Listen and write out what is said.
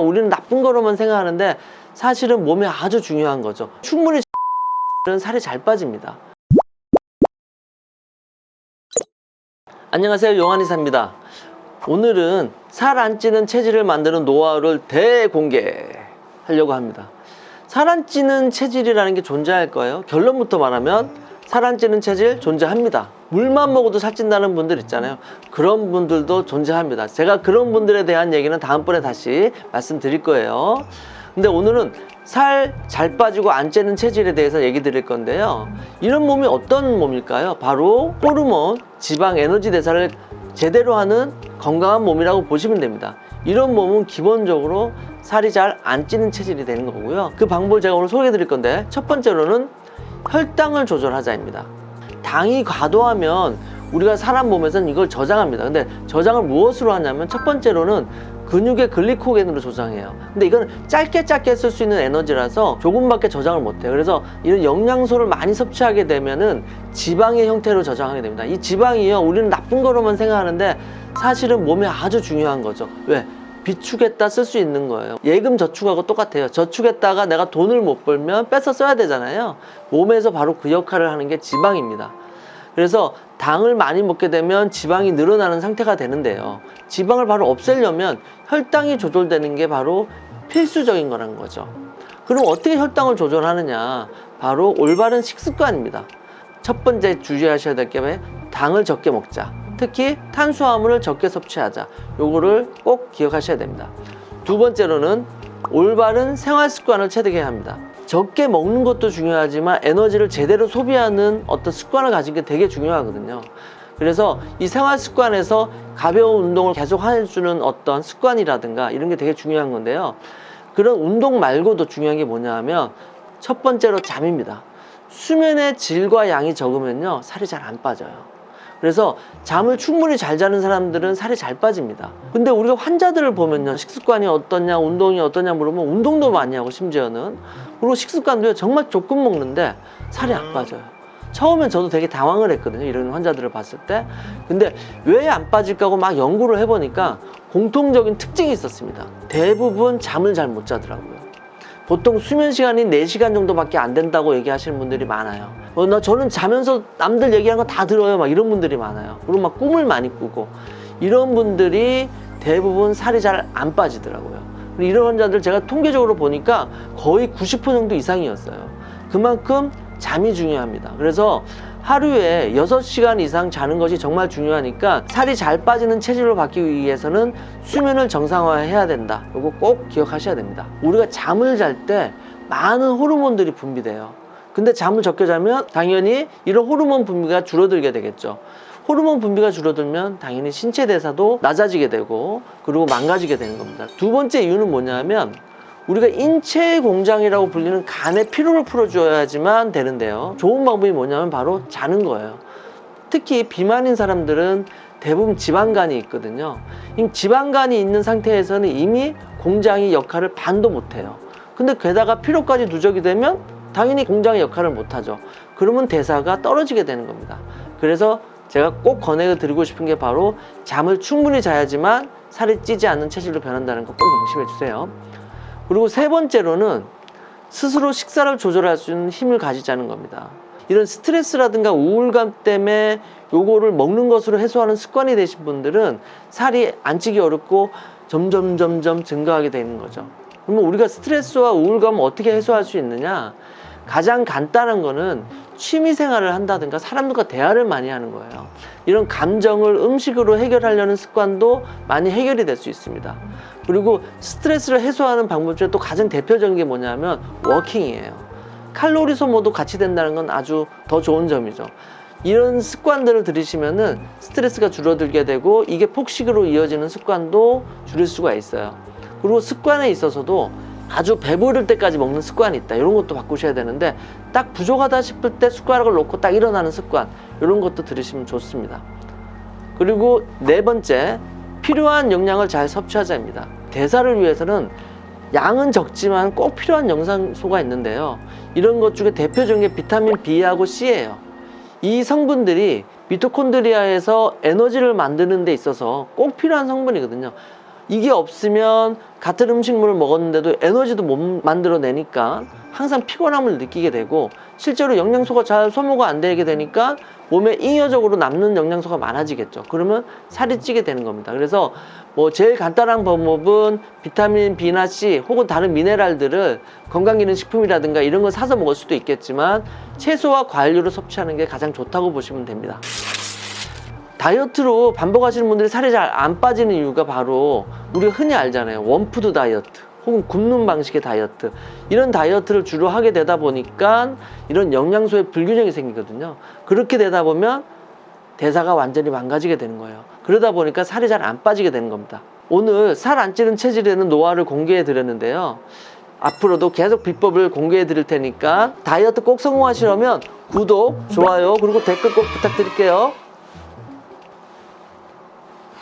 우리는 나쁜 거로만 생각하는데 사실은 몸에 아주 중요한 거죠. 충분히 살이 잘 빠집니다. 안녕하세요, 용한의사입니다. 오늘은 살 안 찌는 체질을 만드는 노하우를 대공개하려고 합니다. 살 안 찌는 체질이라는 게 존재할까요? 결론부터 말하면 살 안 찌는 체질 존재합니다. 물만 먹어도 살찐다는 분들 있잖아요. 그런 분들도 존재합니다. 제가 그런 분들에 대한 얘기는 다음번에 다시 말씀드릴 거예요. 근데 오늘은 살 잘 빠지고 안 찌는 체질에 대해서 얘기 드릴 건데요. 이런 몸이 어떤 몸일까요? 바로 호르몬, 지방, 에너지 대사를 제대로 하는 건강한 몸이라고 보시면 됩니다. 이런 몸은 기본적으로 살이 잘 안 찌는 체질이 되는 거고요. 그 방법을 제가 오늘 소개해 드릴 건데, 첫 번째로는 혈당을 조절하자입니다. 당이 과도하면 우리가 사람 몸에서는 이걸 저장합니다. 근데 저장을 무엇으로 하냐면, 첫 번째로는 근육의 글리코겐으로 저장해요. 근데 이건 짧게 쓸 수 있는 에너지라서 조금밖에 저장을 못해요. 그래서 이런 영양소를 많이 섭취하게 되면은 지방의 형태로 저장하게 됩니다. 이 지방이요, 우리는 나쁜 거로만 생각하는데 사실은 몸에 아주 중요한 거죠. 왜? 비축했다 쓸 수 있는 거예요. 예금 저축하고 똑같아요. 저축했다가 내가 돈을 못 벌면 뺏어 써야 되잖아요. 몸에서 바로 그 역할을 하는 게 지방입니다. 그래서 당을 많이 먹게 되면 지방이 늘어나는 상태가 되는데요. 지방을 바로 없애려면 혈당이 조절되는 게 바로 필수적인 거라는 거죠. 그럼 어떻게 혈당을 조절하느냐? 바로 올바른 식습관입니다. 첫 번째 주의하셔야 될 게 당을 적게 먹자. 특히 탄수화물을 적게 섭취하자. 요거를 꼭 기억하셔야 됩니다. 두 번째로는 올바른 생활 습관을 체득해야 합니다. 적게 먹는 것도 중요하지만 에너지를 제대로 소비하는 어떤 습관을 가진 게 되게 중요하거든요. 그래서 이 생활 습관에서 가벼운 운동을 계속 해주는 어떤 습관이라든가 이런 게 되게 중요한 건데요. 그런 운동 말고도 중요한 게 뭐냐 하면, 첫 번째로 잠입니다. 수면의 질과 양이 적으면요, 살이 잘 안 빠져요. 그래서 잠을 충분히 잘 자는 사람들은 살이 잘 빠집니다. 근데 우리가 환자들을 보면요, 식습관이 어떠냐, 운동이 어떠냐 물으면 운동도 많이 하고, 심지어는 그리고 식습관도 정말 조금 먹는데 살이 안 빠져요. 처음엔 저도 되게 당황을 했거든요, 이런 환자들을 봤을 때. 근데 왜 안 빠질까 하고 막 연구를 해보니까 공통적인 특징이 있었습니다. 대부분 잠을 잘 못 자더라고요. 보통 수면 시간이 4시간 정도밖에 안 된다고 얘기하시는 분들이 많아요. 저는 자면서 남들 얘기하는 거 다 들어요, 막 이런 분들이 많아요. 그리고 막 꿈을 많이 꾸고, 이런 분들이 대부분 살이 잘 안 빠지더라고요. 이런 환자들 제가 통계적으로 보니까 거의 90% 정도 이상이었어요. 그만큼 잠이 중요합니다. 그래서 하루에 6시간 이상 자는 것이 정말 중요하니까 살이 잘 빠지는 체질로 바뀌기 위해서는 수면을 정상화해야 된다. 이거 꼭 기억하셔야 됩니다. 우리가 잠을 잘 때 많은 호르몬들이 분비돼요. 근데 잠을 적게 자면 당연히 이런 호르몬 분비가 줄어들게 되겠죠. 호르몬 분비가 줄어들면 당연히 신체 대사도 낮아지게 되고, 그리고 망가지게 되는 겁니다. 두 번째 이유는 뭐냐면, 우리가 인체의 공장이라고 불리는 간의 피로를 풀어줘야지만 되는데요. 좋은 방법이 뭐냐면 바로 자는 거예요. 특히 비만인 사람들은 대부분 지방간이 있거든요. 이 지방간이 있는 상태에서는 이미 공장이 역할을 반도 못해요. 근데 게다가 피로까지 누적이 되면 당연히 공장의 역할을 못하죠. 그러면 대사가 떨어지게 되는 겁니다. 그래서 제가 꼭 권해드리고 싶은 게 바로 잠을 충분히 자야지만 살이 찌지 않는 체질로 변한다는 거 꼭 명심해 주세요. 그리고 세 번째로는 스스로 식사를 조절할 수 있는 힘을 가지자는 겁니다. 이런 스트레스라든가 우울감 때문에 요거를 먹는 것으로 해소하는 습관이 되신 분들은 살이 안 찌기 어렵고 점점 증가하게 되는 거죠. 그러면 우리가 스트레스와 우울감을 어떻게 해소할 수 있느냐? 가장 간단한 거는 취미 생활을 한다든가 사람들과 대화를 많이 하는 거예요. 이런 감정을 음식으로 해결하려는 습관도 많이 해결이 될 수 있습니다. 그리고 스트레스를 해소하는 방법 중에 또 가장 대표적인 게 뭐냐면 워킹이에요. 칼로리 소모도 같이 된다는 건 아주 더 좋은 점이죠. 이런 습관들을 들이시면은 스트레스가 줄어들게 되고, 이게 폭식으로 이어지는 습관도 줄일 수가 있어요. 그리고 습관에 있어서도 아주 배부를 때까지 먹는 습관이 있다, 이런 것도 바꾸셔야 되는데, 딱 부족하다 싶을 때 숟가락을 놓고 딱 일어나는 습관, 이런 것도 들으시면 좋습니다. 그리고 네 번째, 필요한 영양을 잘 섭취하자입니다. 대사를 위해서는 양은 적지만 꼭 필요한 영양소가 있는데요. 이런 것 중에 대표적인 게 비타민 B하고 C예요. 이 성분들이 미토콘드리아에서 에너지를 만드는 데 있어서 꼭 필요한 성분이거든요. 이게 없으면 같은 음식물을 먹었는데도 에너지도 못 만들어내니까 항상 피곤함을 느끼게 되고, 실제로 영양소가 잘 소모가 안 되게 되니까 몸에 잉여적으로 남는 영양소가 많아지겠죠. 그러면 살이 찌게 되는 겁니다. 그래서 뭐 제일 간단한 방법은 비타민 B나 C 혹은 다른 미네랄들을 건강기능식품이라든가 이런 걸 사서 먹을 수도 있겠지만 채소와 과일류를 섭취하는 게 가장 좋다고 보시면 됩니다. 다이어트로 반복하시는 분들이 살이 잘 안 빠지는 이유가 바로 우리가 흔히 알잖아요. 원푸드 다이어트 혹은 굶는 방식의 다이어트, 이런 다이어트를 주로 하게 되다 보니까 이런 영양소의 불균형이 생기거든요. 그렇게 되다 보면 대사가 완전히 망가지게 되는 거예요. 그러다 보니까 살이 잘 안 빠지게 되는 겁니다. 오늘 살 안 찌는 체질에 대한 노하우를 공개해 드렸는데요. 앞으로도 계속 비법을 공개해 드릴 테니까 다이어트 꼭 성공하시려면 구독, 좋아요, 그리고 댓글 꼭 부탁드릴게요.